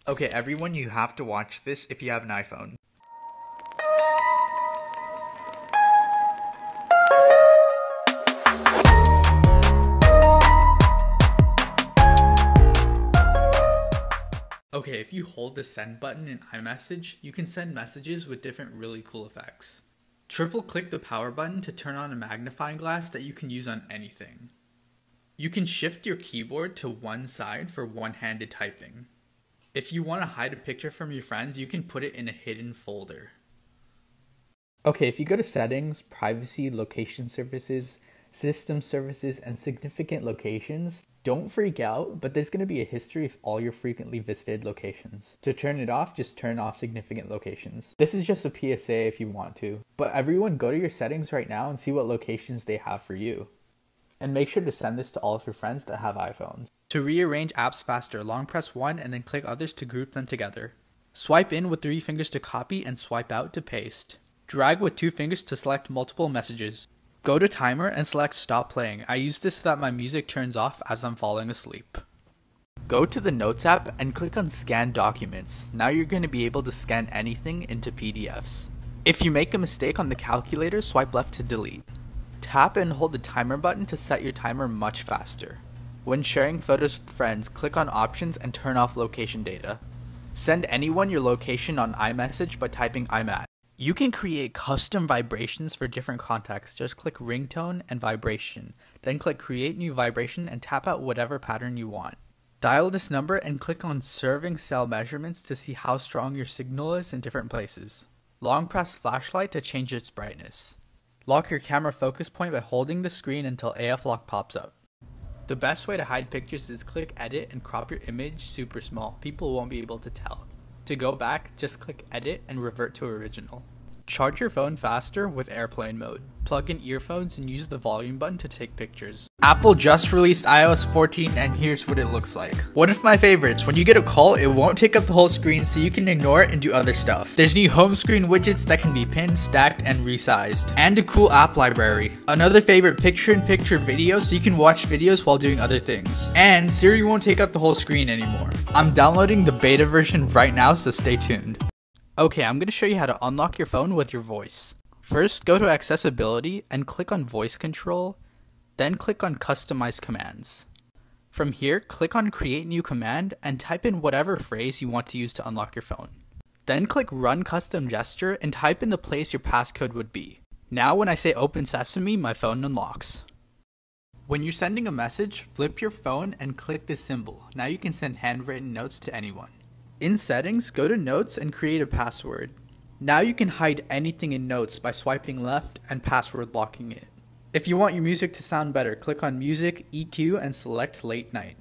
Okay, everyone, you have to watch this if you have an iPhone. Okay, if you hold the send button in iMessage, you can send messages with different really cool effects. Triple click the power button to turn on a magnifying glass that you can use on anything. You can shift your keyboard to one side for one-handed typing. If you want to hide a picture from your friends, you can put it in a hidden folder. Okay, if you go to Settings, Privacy, Location Services, System Services, and Significant Locations, don't freak out, but there's going to be a history of all your frequently visited locations. To turn it off, just turn off significant locations. This is just a PSA if you want to. But everyone, go to your settings right now and see what locations they have for you. And make sure to send this to all of your friends that have iPhones. To rearrange apps faster, long press 1 and then click others to group them together. Swipe in with 3 fingers to copy and swipe out to paste. Drag with 2 fingers to select multiple messages. Go to timer and select stop playing. I use this so that my music turns off as I'm falling asleep. Go to the Notes app and click on Scan Documents. Now you're going to be able to scan anything into PDFs. If you make a mistake on the calculator, swipe left to delete. Tap and hold the timer button to set your timer much faster. When sharing photos with friends, click on Options and turn off location data. Send anyone your location on iMessage by typing I'm at. You can create custom vibrations for different contexts. Just click ringtone and vibration. Then click create new vibration and tap out whatever pattern you want. Dial this number and click on serving cell measurements to see how strong your signal is in different places. Long press flashlight to change its brightness. Lock your camera focus point by holding the screen until AF lock pops up. The best way to hide pictures is click edit and crop your image super small. People won't be able to tell. To go back, just click edit and revert to original. Charge your phone faster with airplane mode. Plug in earphones and use the volume button to take pictures. Apple just released iOS 14 and here's what it looks like. One of my favorites, when you get a call, it won't take up the whole screen so you can ignore it and do other stuff. There's new home screen widgets that can be pinned, stacked, and resized. And a cool app library. Another favorite, picture-in-picture video so you can watch videos while doing other things. And Siri won't take up the whole screen anymore. I'm downloading the beta version right now, so stay tuned. Okay, I'm going to show you how to unlock your phone with your voice. First, go to Accessibility and click on Voice Control, then click on Customize Commands. From here, click on Create New Command and type in whatever phrase you want to use to unlock your phone. Then click Run Custom Gesture and type in the place your passcode would be. Now when I say Open Sesame, my phone unlocks. When you're sending a message, flip your phone and click this symbol. Now you can send handwritten notes to anyone. In Settings, go to Notes and create a password. Now you can hide anything in Notes by swiping left and password locking it. If you want your music to sound better, click on Music, EQ, and select Late Night.